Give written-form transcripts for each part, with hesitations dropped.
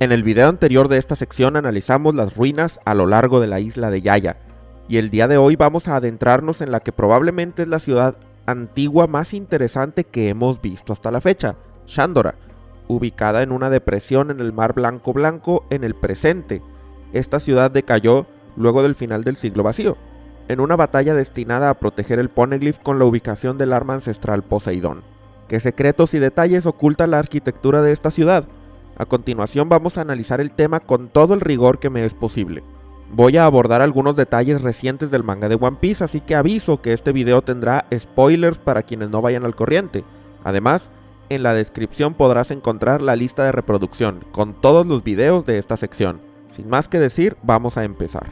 En el video anterior de esta sección analizamos las ruinas a lo largo de la isla de Yaya, y el día de hoy vamos a adentrarnos en la que probablemente es la ciudad antigua más interesante que hemos visto hasta la fecha, Shandora, ubicada en una depresión en el Mar Blanco en el presente. Esta ciudad decayó luego del final del siglo vacío, en una batalla destinada a proteger el Poneglyph con la ubicación del arma ancestral Poseidón. ¿Qué secretos y detalles oculta la arquitectura de esta ciudad? A continuación vamos a analizar el tema con todo el rigor que me es posible. Voy a abordar algunos detalles recientes del manga de One Piece, así que aviso que este video tendrá spoilers para quienes no vayan al corriente. Además, en la descripción podrás encontrar la lista de reproducción con todos los videos de esta sección. Sin más que decir, vamos a empezar.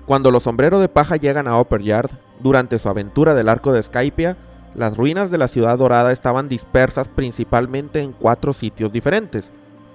Cuando los sombreros de paja llegan a Upper Yard, durante su aventura del arco de Skypiea, las ruinas de la ciudad dorada estaban dispersas principalmente en 4 sitios diferentes.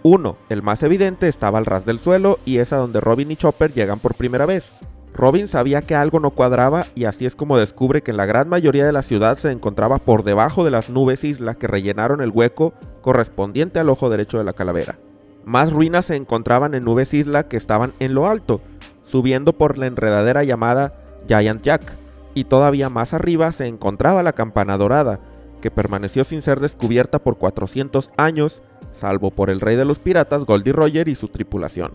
Uno, el más evidente, estaba al ras del suelo y es a donde Robin y Chopper llegan por primera vez. Robin sabía que algo no cuadraba y así es como descubre que la gran mayoría de la ciudad se encontraba por debajo de las nubes isla que rellenaron el hueco correspondiente al ojo derecho de la calavera. Más ruinas se encontraban en nubes isla que estaban en lo alto, subiendo por la enredadera llamada Giant Jack, y todavía más arriba se encontraba la campana dorada, que permaneció sin ser descubierta por 400 años, salvo por el rey de los piratas Goldie Roger y su tripulación.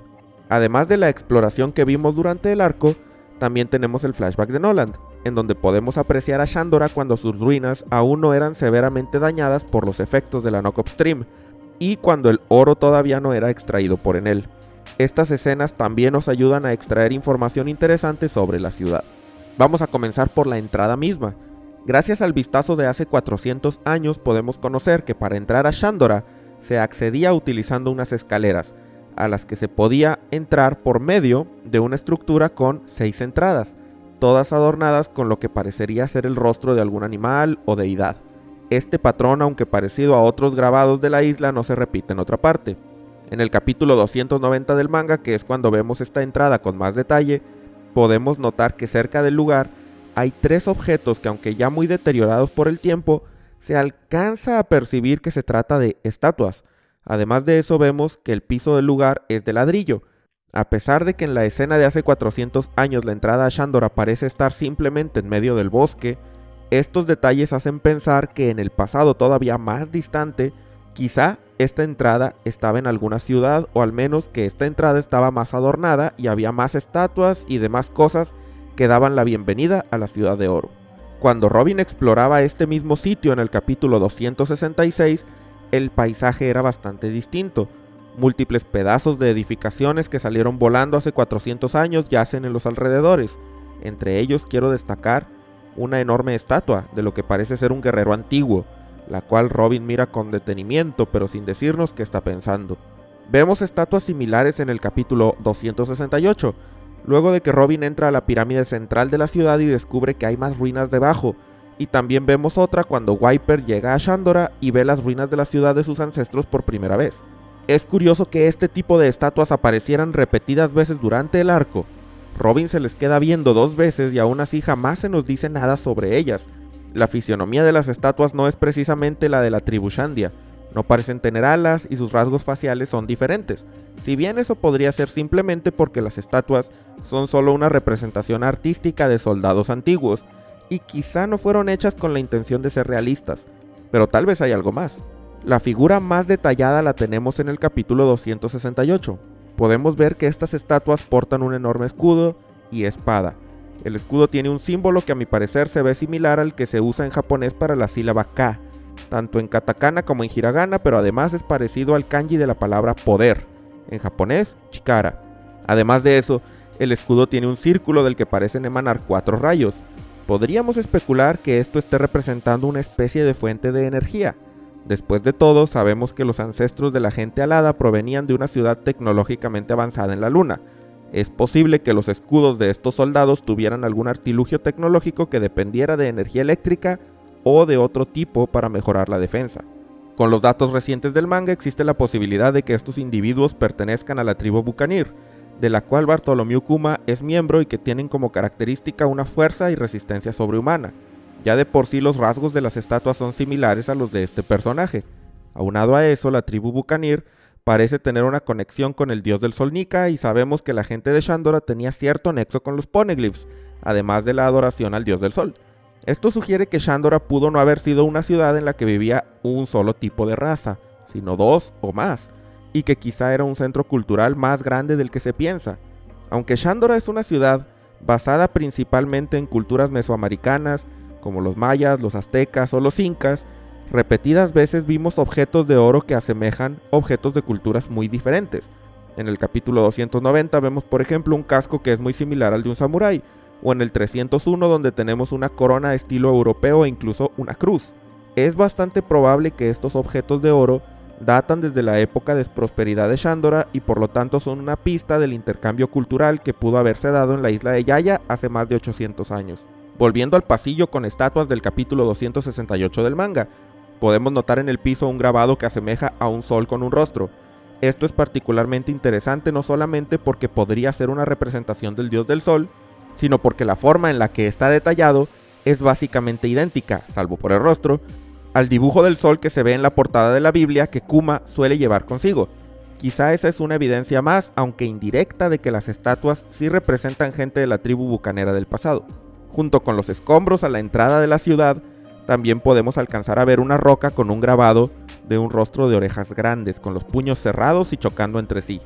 Además de la exploración que vimos durante el arco, también tenemos el flashback de Noland, en donde podemos apreciar a Shandora cuando sus ruinas aún no eran severamente dañadas por los efectos de la Knock Upstream, y cuando el oro todavía no era extraído por Enel. Estas escenas también nos ayudan a extraer información interesante sobre la ciudad. Vamos a comenzar por la entrada misma. Gracias al vistazo de hace 400 años podemos conocer que para entrar a Shandora se accedía utilizando unas escaleras, a las que se podía entrar por medio de una estructura con 6 entradas, todas adornadas con lo que parecería ser el rostro de algún animal o deidad. Este patrón, aunque parecido a otros grabados de la isla, no se repite en otra parte. En el capítulo 290 del manga, que es cuando vemos esta entrada con más detalle, podemos notar que cerca del lugar hay 3 objetos que, aunque ya muy deteriorados por el tiempo, se alcanza a percibir que se trata de estatuas. Además de eso vemos que el piso del lugar es de ladrillo. A pesar de que en la escena de hace 400 años la entrada a Shandora parece estar simplemente en medio del bosque, estos detalles hacen pensar que en el pasado todavía más distante, quizá esta entrada estaba en alguna ciudad, o al menos que esta entrada estaba más adornada y había más estatuas y demás cosas que daban la bienvenida a la ciudad de oro. Cuando Robin exploraba este mismo sitio en el capítulo 266, el paisaje era bastante distinto. Múltiples pedazos de edificaciones que salieron volando hace 400 años yacen en los alrededores. Entre ellos quiero destacar una enorme estatua de lo que parece ser un guerrero antiguo, la cual Robin mira con detenimiento pero sin decirnos qué está pensando. Vemos estatuas similares en el capítulo 268, luego de que Robin entra a la pirámide central de la ciudad y descubre que hay más ruinas debajo, y también vemos otra cuando Wiper llega a Shandora y ve las ruinas de la ciudad de sus ancestros por primera vez. Es curioso que este tipo de estatuas aparecieran repetidas veces durante el arco. Robin se les queda viendo 2 veces y aún así jamás se nos dice nada sobre ellas. La fisionomía de las estatuas no es precisamente la de la tribu Shandia, no parecen tener alas y sus rasgos faciales son diferentes, si bien eso podría ser simplemente porque las estatuas son solo una representación artística de soldados antiguos, y quizá no fueron hechas con la intención de ser realistas, pero tal vez hay algo más. La figura más detallada la tenemos en el capítulo 268. Podemos ver que estas estatuas portan un enorme escudo y espada. El escudo tiene un símbolo que a mi parecer se ve similar al que se usa en japonés para la sílaba K, tanto en katakana como en hiragana, pero además es parecido al kanji de la palabra poder, en japonés, chikara. Además de eso, el escudo tiene un círculo del que parecen emanar 4 rayos. Podríamos especular que esto esté representando una especie de fuente de energía. Después de todo, sabemos que los ancestros de la gente alada provenían de una ciudad tecnológicamente avanzada en la luna. Es posible que los escudos de estos soldados tuvieran algún artilugio tecnológico que dependiera de energía eléctrica o de otro tipo para mejorar la defensa. Con los datos recientes del manga existe la posibilidad de que estos individuos pertenezcan a la tribu Buccaneer, de la cual Bartholomew Kuma es miembro y que tienen como característica una fuerza y resistencia sobrehumana. Ya de por sí los rasgos de las estatuas son similares a los de este personaje. Aunado a eso, la tribu Buccaneer parece tener una conexión con el dios del sol Nika, y sabemos que la gente de Shandora tenía cierto nexo con los poneglyphs, además de la adoración al dios del sol. Esto sugiere que Shandora pudo no haber sido una ciudad en la que vivía un solo tipo de raza, sino dos o más, y que quizá era un centro cultural más grande del que se piensa. Aunque Shandora es una ciudad basada principalmente en culturas mesoamericanas, como los mayas, los aztecas o los incas, repetidas veces vimos objetos de oro que asemejan objetos de culturas muy diferentes. En el capítulo 290 vemos por ejemplo un casco que es muy similar al de un samurái, o en el 301 donde tenemos una corona estilo europeo e incluso una cruz. Es bastante probable que estos objetos de oro datan desde la época de prosperidad de Shandora y por lo tanto son una pista del intercambio cultural que pudo haberse dado en la isla de Yaya hace más de 800 años. Volviendo al pasillo con estatuas del capítulo 268 del manga, podemos notar en el piso un grabado que asemeja a un sol con un rostro. Esto es particularmente interesante no solamente porque podría ser una representación del dios del sol, sino porque la forma en la que está detallado es básicamente idéntica, salvo por el rostro, al dibujo del sol que se ve en la portada de la Biblia que Kuma suele llevar consigo. Quizá esa es una evidencia más, aunque indirecta, de que las estatuas sí representan gente de la tribu bucanera del pasado. Junto con los escombros a la entrada de la ciudad, también podemos alcanzar a ver una roca con un grabado de un rostro de orejas grandes, con los puños cerrados y chocando entre sí.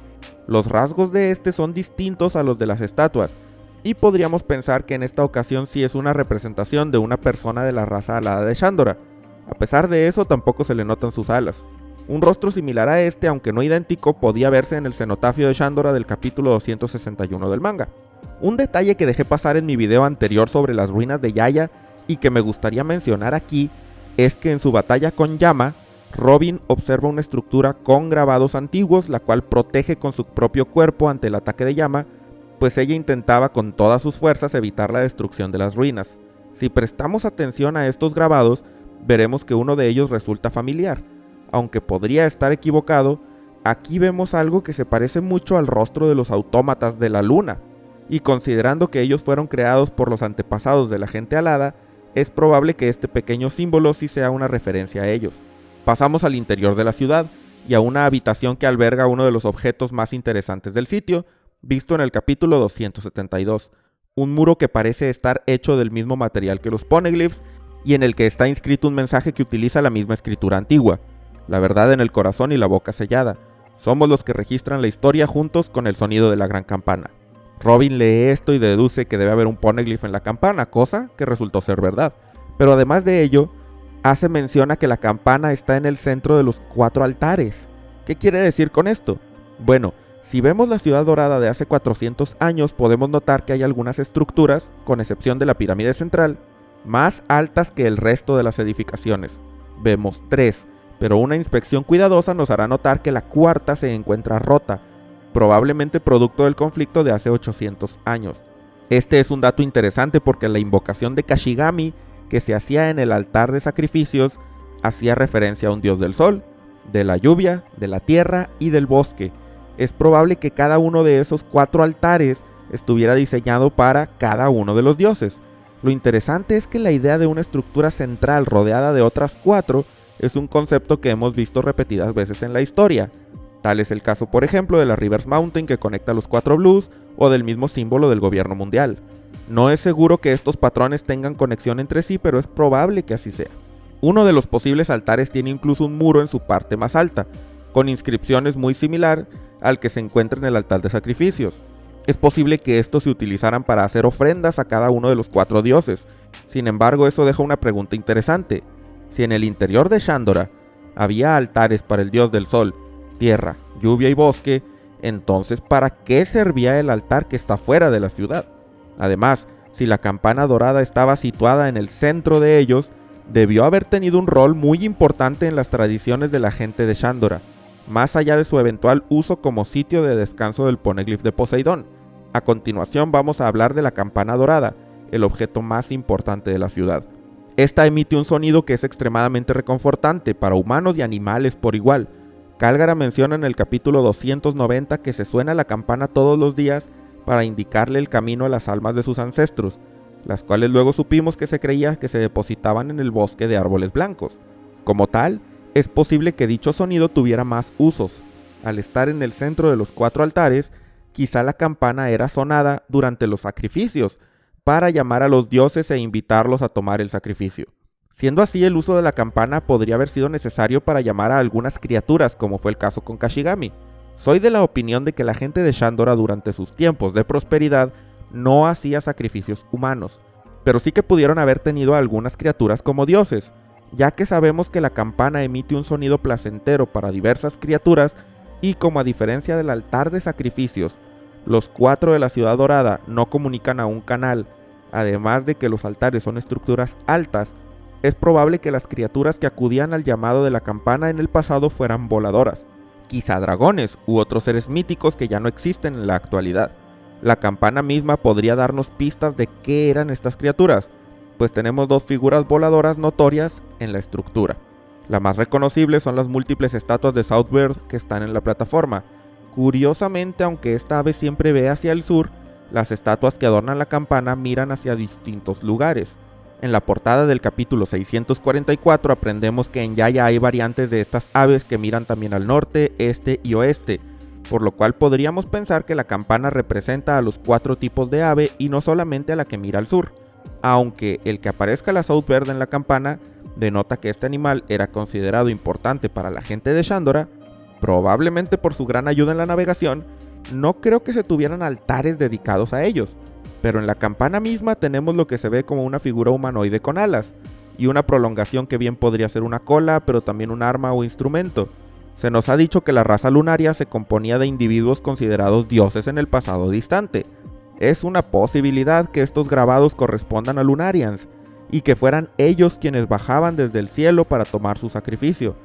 Los rasgos de este son distintos a los de las estatuas, y podríamos pensar que en esta ocasión sí es una representación de una persona de la raza alada de Shandora. A pesar de eso, tampoco se le notan sus alas. Un rostro similar a este, aunque no idéntico, podía verse en el cenotafio de Shandora del capítulo 261 del manga. Un detalle que dejé pasar en mi video anterior sobre las ruinas de Yaya y que me gustaría mencionar aquí es que en su batalla con Yama, Robin observa una estructura con grabados antiguos, la cual protege con su propio cuerpo ante el ataque de Yama, pues ella intentaba con todas sus fuerzas evitar la destrucción de las ruinas. Si prestamos atención a estos grabados, veremos que uno de ellos resulta familiar. Aunque podría estar equivocado, aquí vemos algo que se parece mucho al rostro de los autómatas de la luna, y considerando que ellos fueron creados por los antepasados de la gente alada, es probable que este pequeño símbolo sí sea una referencia a ellos. Pasamos al interior de la ciudad y a una habitación que alberga uno de los objetos más interesantes del sitio, visto en el capítulo 272, un muro que parece estar hecho del mismo material que los poneglyphs y en el que está inscrito un mensaje que utiliza la misma escritura antigua: la verdad en el corazón y la boca sellada. Somos los que registran la historia juntos con el sonido de la gran campana. Robin lee esto y deduce que debe haber un poneglyph en la campana, cosa que resultó ser verdad. Pero además de ello, hace mención a que la campana está en el centro de los 4 altares. ¿Qué quiere decir con esto? Bueno, si vemos la ciudad dorada de hace 400 años, podemos notar que hay algunas estructuras, con excepción de la pirámide central, más altas que el resto de las edificaciones. Vemos 3, pero una inspección cuidadosa nos hará notar que la cuarta se encuentra rota, probablemente producto del conflicto de hace 800 años. Este es un dato interesante porque la invocación de Kashigami que se hacía en el altar de sacrificios hacía referencia a un dios del sol, de la lluvia, de la tierra y del bosque. Es probable que cada uno de esos 4 altares estuviera diseñado para cada uno de los dioses. Lo interesante es que la idea de una estructura central rodeada de otras 4 es un concepto que hemos visto repetidas veces en la historia. Tal es el caso, por ejemplo, de la Rivers Mountain que conecta los 4 blues o del mismo símbolo del gobierno mundial. No es seguro que estos patrones tengan conexión entre sí, pero es probable que así sea. Uno de los posibles altares tiene incluso un muro en su parte más alta, con inscripciones muy similar al que se encuentra en el altar de sacrificios. Es posible que estos se utilizaran para hacer ofrendas a cada uno de los 4 dioses. Sin embargo, eso deja una pregunta interesante. Si en el interior de Shandora había altares para el dios del sol, tierra, lluvia y bosque, entonces ¿para qué servía el altar que está fuera de la ciudad? Además, si la campana dorada estaba situada en el centro de ellos, debió haber tenido un rol muy importante en las tradiciones de la gente de Shandora, más allá de su eventual uso como sitio de descanso del poneglyph de Poseidón. A continuación vamos a hablar de la campana dorada, el objeto más importante de la ciudad. Esta emite un sonido que es extremadamente reconfortante para humanos y animales por igual. Kálgara menciona en el capítulo 290 que se suena la campana todos los días para indicarle el camino a las almas de sus ancestros, las cuales luego supimos que se creía que se depositaban en el bosque de árboles blancos. Como tal, es posible que dicho sonido tuviera más usos. Al estar en el centro de los 4 altares, quizá la campana era sonada durante los sacrificios, para llamar a los dioses e invitarlos a tomar el sacrificio. Siendo así, el uso de la campana podría haber sido necesario para llamar a algunas criaturas, como fue el caso con Kashigami. Soy de la opinión de que la gente de Shandora durante sus tiempos de prosperidad no hacía sacrificios humanos, pero sí que pudieron haber tenido a algunas criaturas como dioses, ya que sabemos que la campana emite un sonido placentero para diversas criaturas y como a diferencia del altar de sacrificios, los 4 de la Ciudad Dorada no comunican a un canal, además de que los altares son estructuras altas, es probable que las criaturas que acudían al llamado de la campana en el pasado fueran voladoras, quizá dragones u otros seres míticos que ya no existen en la actualidad. La campana misma podría darnos pistas de qué eran estas criaturas, pues tenemos 2 figuras voladoras notorias en la estructura. La más reconocible son las múltiples estatuas de Southbird que están en la plataforma. Curiosamente, aunque esta ave siempre ve hacia el sur, las estatuas que adornan la campana miran hacia distintos lugares. En la portada del capítulo 644 aprendemos que en Yaya hay variantes de estas aves que miran también al norte, este y oeste, por lo cual podríamos pensar que la campana representa a los 4 tipos de ave y no solamente a la que mira al sur, aunque el que aparezca la Southbird en la campana denota que este animal era considerado importante para la gente de Shandora, probablemente por su gran ayuda en la navegación. No creo que se tuvieran altares dedicados a ellos, pero en la campana misma tenemos lo que se ve como una figura humanoide con alas, y una prolongación que bien podría ser una cola, pero también un arma o instrumento. Se nos ha dicho que la raza lunaria se componía de individuos considerados dioses en el pasado distante. Es una posibilidad que estos grabados correspondan a Lunarians, y que fueran ellos quienes bajaban desde el cielo para tomar su sacrificio.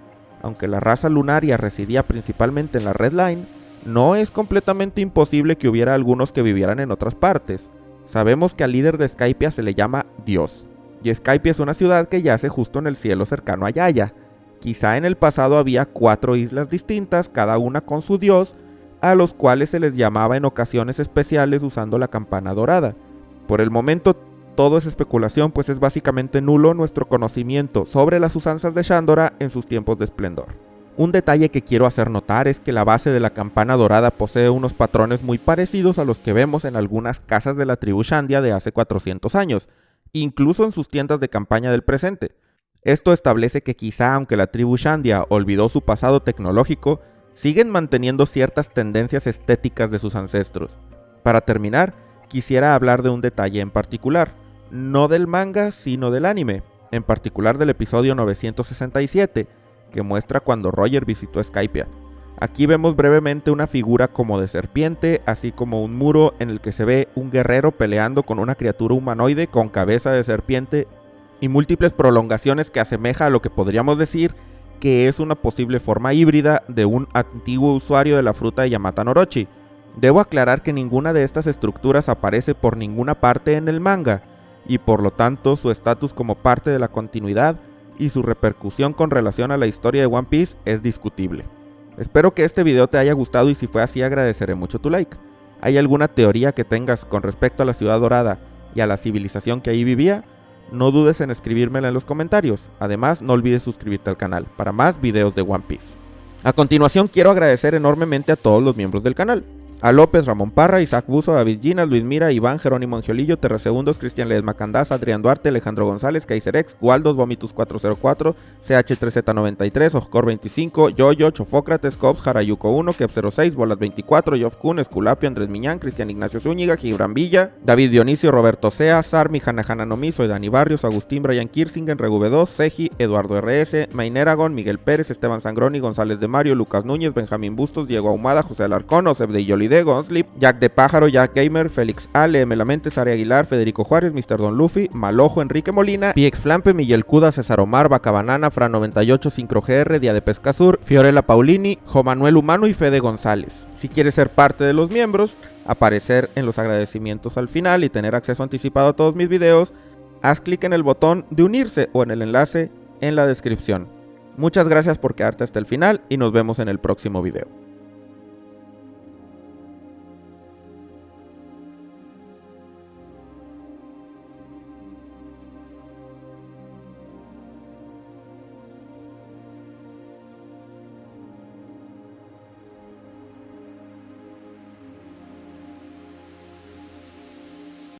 Aunque la raza lunaria residía principalmente en la Red Line, no es completamente imposible que hubiera algunos que vivieran en otras partes. Sabemos que al líder de Skypiea se le llama Dios, y Skypiea es una ciudad que yace justo en el cielo cercano a Yaya. Quizá en el pasado había 4 islas distintas, cada una con su dios, a los cuales se les llamaba en ocasiones especiales usando la campana dorada. Por el momento todo es especulación, pues es básicamente nulo nuestro conocimiento sobre las usanzas de Shandora en sus tiempos de esplendor. Un detalle que quiero hacer notar es que la base de la campana dorada posee unos patrones muy parecidos a los que vemos en algunas casas de la tribu Shandia de hace 400 años, incluso en sus tiendas de campaña del presente. Esto establece que quizá aunque la tribu Shandia olvidó su pasado tecnológico, siguen manteniendo ciertas tendencias estéticas de sus ancestros. Para terminar, quisiera hablar de un detalle en particular, no del manga sino del anime, en particular del episodio 967, que muestra cuando Roger visitó Skypiea. Aquí vemos brevemente una figura como de serpiente, así como un muro en el que se ve un guerrero peleando con una criatura humanoide con cabeza de serpiente y múltiples prolongaciones que asemeja a lo que podríamos decir que es una posible forma híbrida de un antiguo usuario de la fruta de Yamata no Orochi. Debo aclarar que ninguna de estas estructuras aparece por ninguna parte en el manga, y por lo tanto su estatus como parte de la continuidad y su repercusión con relación a la historia de One Piece es discutible. Espero que este video te haya gustado y si fue así agradeceré mucho tu like. ¿Hay alguna teoría que tengas con respecto a la Ciudad Dorada y a la civilización que ahí vivía? No dudes en escribírmela en los comentarios. Además, no olvides suscribirte al canal para más videos de One Piece. A continuación quiero agradecer enormemente a todos los miembros del canal. A López, Ramón Parra, Isaac Buzo, David Ginas, Luis Mira, Iván, Jerónimo Angiolillo, Terrasegundos, Cristian Ledesma Candás, Adrián Duarte, Alejandro González, Kaiserex, Waldos, Vomitus 404, CH3Z93, Oscor 25, Yoyo, Chofócrates, Cops, Jarayuco 1, Kep 06, Bolas 24, Yof Kun, Esculapio, Andrés Miñán, Cristian Ignacio Zúñiga, Gibran Villa, David Dionisio, Roberto Sea, Sarmi, Hanahana Nomi, soy Dani Barrios, Agustín, Brian Kirsingen, Regube2, Seji, Eduardo RS, Maineragon, Miguel Pérez, Esteban Sangroni, González de Mario, Lucas Núñez, Benjamín Bustos, Diego Ahumada, José Alarcón, Osef de Yoli de Gonslip, Jack de Pájaro, Jack Gamer, Félix Ale, M. Lamentes, Sara Aguilar, Federico Juárez, Mr. Don Luffy, Malojo, Enrique Molina, PX Flampe, Miguel Cuda, César Omar, Vaca Banana, Fran 98, Sincro GR, Día de Pesca Sur, Fiorella Paulini, Jo Manuel Humano y Fede González. Si quieres ser parte de los miembros, aparecer en los agradecimientos al final y tener acceso anticipado a todos mis videos, haz clic en el botón de unirse o en el enlace en la descripción. Muchas gracias por quedarte hasta el final y nos vemos en el próximo video.